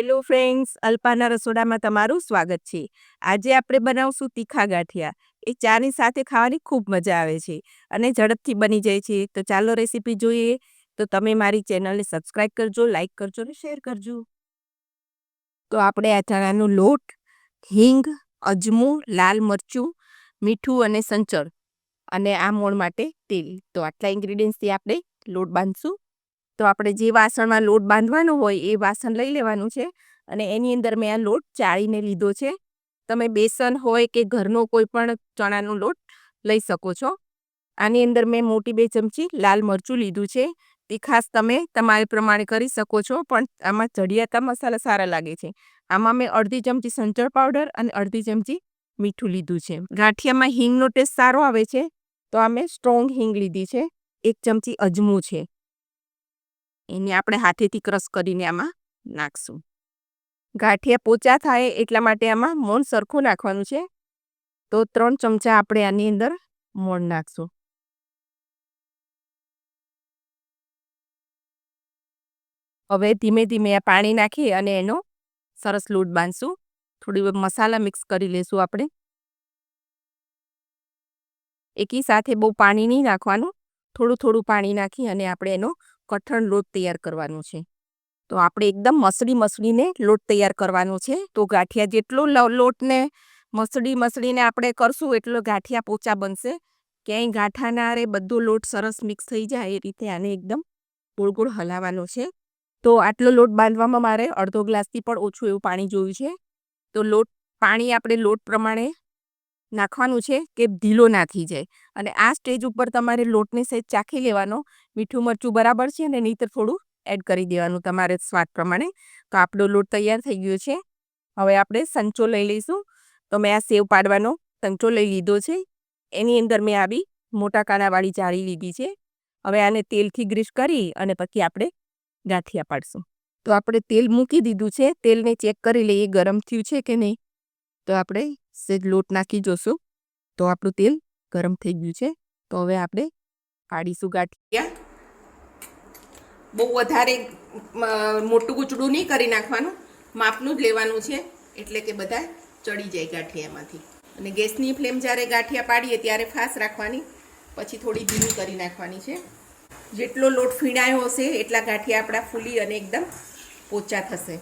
Hello friends, alpana રસોડામાં તમારું સ્વાગત છે. આજે આપણે બનાવશું તીખા ગાંઠિયા. એ ચાની સાથે ખાવાની ખૂબ મજા આવે છે અને ઝડપથી બની જાય છે. તો ચાલો રેસીપી જોઈએ. તો તમે મારી ચેનલને સબસ્ક્રાઈબ કરજો, લાઈક કરજો અને શેર કરજો. તો આપણે આ ચણાનો લોટ, હિંગ, અજમું, લાલ મરચું, મીઠું અને સંચળ અને આ મોણ માટે તેલ. તો આટલા ઇન્ગ્રીડિયન્ટ્સથી આપણે લોટ બાંધશું. તો આપણે જે વાસણમાં લોટ બાંધવાનો હોય એ વાસણ લઈ લેવાનું છે અને એની અંદર મેં આ લોટ ચાળીને લીધો છે. તમે બેસન હોય કે ઘરનો કોઈ પણ ચણાનો લોટ લઈ શકો છો. આની અંદર મેં મોટી 2 ચમચી લાલ મરચું લીધું છે. તીખાશ તમે તમારે પ્રમાણે કરી શકો છો, પણ આમાં ચડિયાતા મસાલા સારા લાગે છે. આમાં મેં અડધી ચમચી સંચળ પાવડર અને અડધી ચમચી મીઠું લીધું છે. ગાંઠિયામાં હિંગનો ટેસ્ટ સારો આવે છે, તો આ મેં સ્ટ્રોંગ હિંગ લીધી છે. 1 ચમચી અજમું છે, એને આપણે હાથેથી ક્રશ કરીને આમાં નાખશું. ગાંઠિયા પોચા થાય એટલા માટે આમાં મોણ સરખું નાખવાનું છે. તો 3 ચમચા આપણે આની અંદર મોણ નાખશું. હવે ધીમે ધીમે આ પાણી નાખી અને એનો સરસ લોટ બાંધશું. થોડી મસાલા મિક્સ કરી લેશું આપણે. એકી સાથે બહુ પાણી નહીં નાખવાનું, થોડું થોડું પાણી નાખી અને આપણે એનો કઠણ લોટ તૈયાર કરવાનો છે. તો આપણે એકદમ મસળીને લોટ તૈયાર કરવાનો છે. તો ગાંઠિયા જેટલો લોટને મસળીને આપણે કરશું એટલો ગાંઠિયા પોચા બનશે. ક્યાંય ગાંઠા ના રહે, બધો લોટ સરસ મિક્સ થઈ જાય એ રીતે આને એકદમ ગોળ ગોળ હલાવવાનો છે. તો આટલો લોટ બાંધવામાં મારે અડધો ગ્લાસથી પણ ઓછું એવું પાણી જોયું છે. તો પાણી આપણે લોટ પ્રમાણે નાખવાનું છે કે ઢીલો ના થઈ જાય. અને આ સ્ટેજ ઉપર તમારે લોટને સહેજ ચાખી લેવાનો, મીઠું મરચું બરાબર છે અને નહીંતર થોડું એડ કરી દેવાનું તમારે સ્વાદ પ્રમાણે. તો આપણો લોટ તૈયાર થઈ ગયો છે. હવે આપણે સંચો લઈ લઈશું. તો મેં આ સેવ પાડવાનો સંચો લઈ લીધો છે. એની અંદર મેં આવી મોટા કાણાવાળી જાળી લીધી છે. હવે આને તેલથી ગ્રીસ કરી અને પછી આપણે ગાંઠિયા પાડશું. તો આપણે તેલ મૂકી દીધું છે. તેલને ચેક કરી લઈએ ગરમ થયું છે કે નહીં. તો આપણે સહેજ લોટ નાખી જોશું. તો આપણું તેલ ગરમ થઈ ગયું છે. તો હવે આપણે પાડીશું ગાંઠિયા. બહુ વધારે મોટું ગૂંચડું નહીં કરી નાખવાનું, માપનું જ લેવાનું છે, એટલે કે બધા ચડી જાય ગાંઠિયામાંથી. અને ગેસની ફ્લેમ જ્યારે ગાંઠિયા પાડીએ ત્યારે ફાસ્ટ રાખવાની, પછી થોડી ધીમી કરી નાખવાની છે. જેટલો લોટ ફીણાયો હશે એટલા ગાંઠિયા આપણા ફૂલી અને એકદમ પોચા થશે.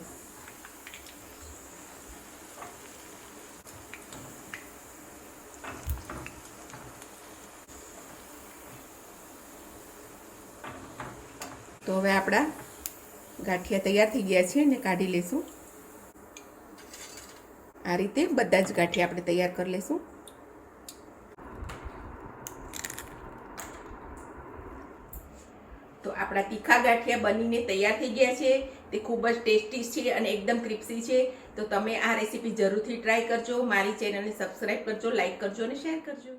તો હવે આપણા ગાંઠિયા તૈયાર થઈ ગયા છે ને કાઢી લેશું. આ રીતે બધા જ ગાંઠિયા આપણે તૈયાર કરી લેશું. તો આપણા તીખા ગાંઠિયા બનીને તૈયાર થઈ ગયા છે. તે ખૂબ જ ટેસ્ટી છે અને એકદમ ક્રિસ્પી છે. તો તમે આ રેસીપી જરૂરથી ટ્રાય કરજો. મારી ચેનલને સબસ્ક્રાઈબ કરજો, લાઈક કરજો અને શેર કરજો.